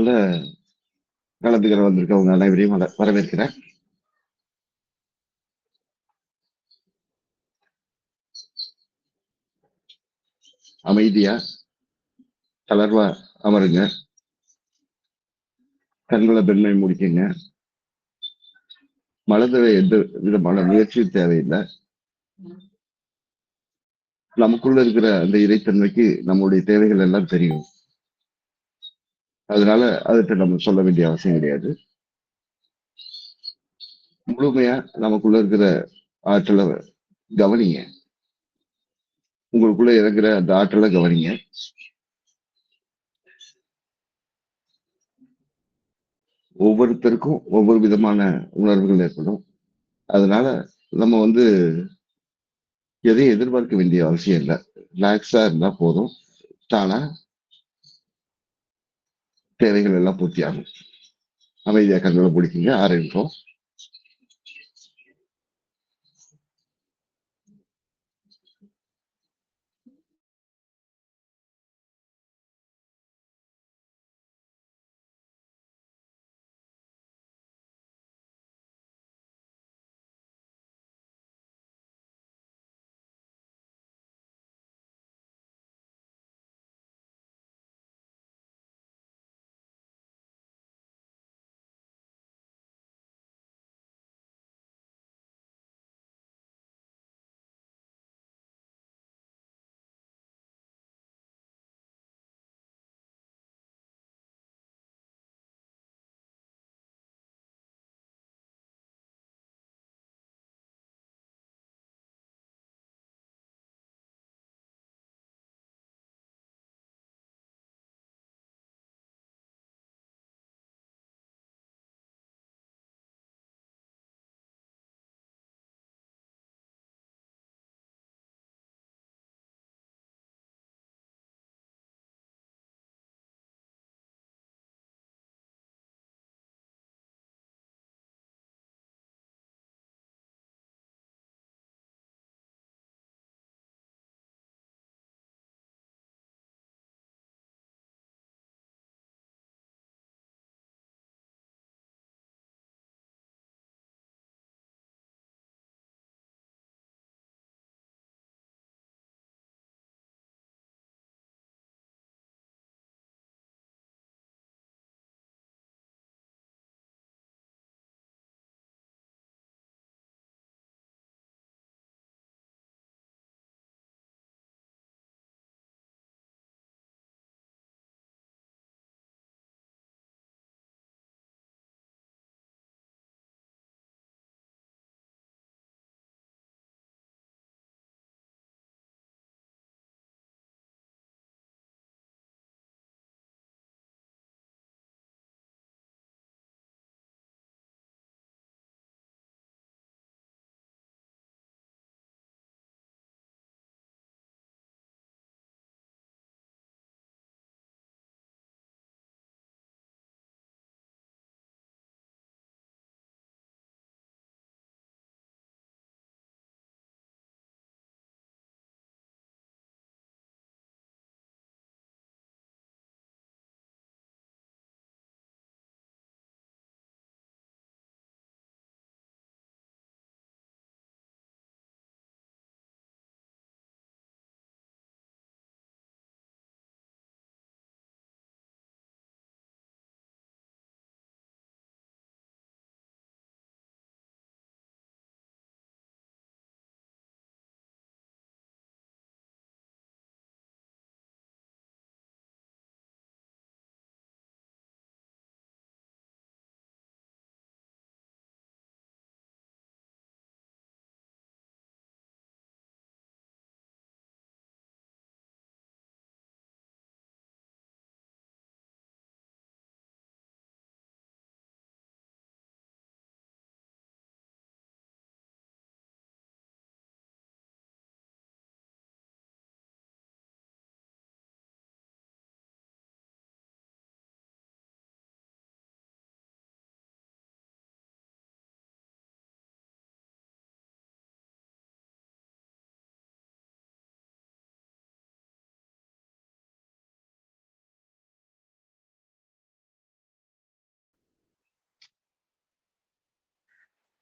நிகழ்வுல கலந்துக்கிற வந்திருக்கவங்க அனைவரையும் வரவேற்கிறேன். அமைதியா, தளர்வா அமருங்க. கண்களை பெண்மை முடிக்குங்க. மனதில் எந்த விதமான முயற்சியும் தேவையில்லை. நமக்குள்ள இருக்கிற அந்த இறைத்தன்மைக்கு நம்முடைய தேவைகள் எல்லாம் தெரியும். அதனால அதுக்கு நம்ம சொல்ல வேண்டிய அவசியம் கிடையாது. முழுமையா நமக்குள்ள இருக்கிற ஆற்றலை கவனிங்க. உங்களுக்குள்ள இருக்கிற அந்த ஆற்றலை கவனிங்க. ஒவ்வொருத்தருக்கும் ஒவ்வொரு விதமான உணர்வுகள் ஏற்படும். அதனால நம்ம எதையும் எதிர்பார்க்க வேண்டிய அவசியம் இல்லை. ரிலாக்ஸா இருந்தா போதும். தானா தேவைகள் எல்லாம் பூர்த்தி ஆகும். அமைதியா கண்களை பிடிக்குங்க. ஆரம்பிப்போம்.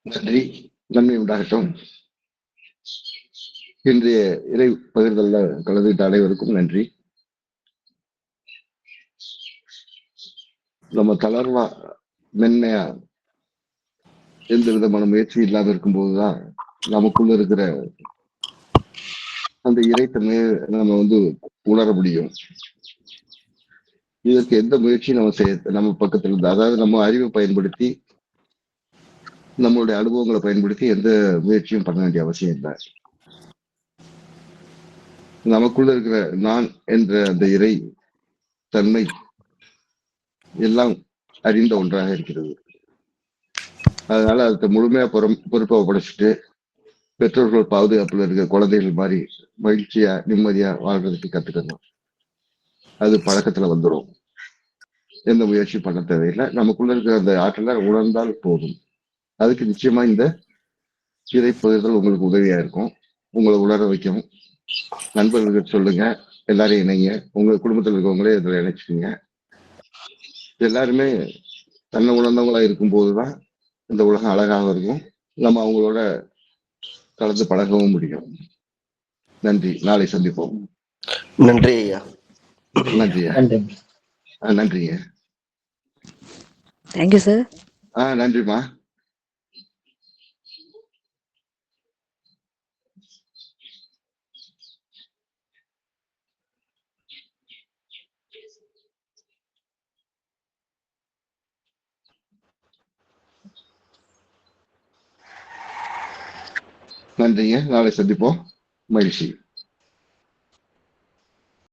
நன்றி. நன்மை உண்டாகட்டும். இன்றைய இறை பகிர்தல்ல கலந்துகிட்ட அனைவருக்கும் நன்றி. நம்ம தளர்வா மென்மையா எந்த விதமான முயற்சி இல்லாம இருக்கும்போதுதான் நமக்குள்ள இருக்கிற அந்த இறைத்தன்மையை நம்ம உணர முடியும். இதற்கு எந்த முயற்சியும் நம்ம பக்கத்துல இருந்து, அதாவது நம்ம அறிவை பயன்படுத்தி நம்மளுடைய அனுபவங்களை பயன்படுத்தி எந்த முயற்சியும் பண்ண வேண்டிய அவசியம் இல்லை. நமக்குள்ள இருக்கிற நான் என்ற அந்த இறை தன்மை எல்லாம் அறிந்த ஒன்றாக இருக்கிறது. அதனால அதுக்கு முழுமையா பொறுப்பை ஒப்படைச்சிட்டு பெற்றோர்கள் பாதுகாப்புல இருக்க குழந்தைகள் மாதிரி மகிழ்ச்சியா நிம்மதியா வாழ்றதுக்கு கத்துக்கணும். அது பழக்கத்துல வந்துடும். எந்த முயற்சி பண்ண தேவையில்லை. நமக்குள்ள இருக்கிற அந்த ஆற்றலை உணர்ந்தால் போதும். அதுக்கு நிச்சயமா இந்த இறை பகிர்தல் உங்களுக்கு உதவியா இருக்கும். உங்களை உணர வைக்கும். நண்பர்களுக்கு சொல்லுங்க, எல்லாரையும் இணைங்க, உங்க குடும்பத்தில் இருக்கவங்களே இதுல இணைச்சுக்கோங்க. எல்லாருமே தன்னை உணர்ந்தவங்களா இருக்கும் போதுதான் இந்த உலகம் அழகாக இருக்கும். நம்ம அவங்களோட கலந்து பழகவும் முடியும். நன்றி. நாளை சந்திப்போம். நன்றி ஐயா. நன்றியா. நன்றிங்க. Thank you sir. நன்றிமா. நன்றிங்க. நாளை சந்திப்போம். மகிழ்ச்சி.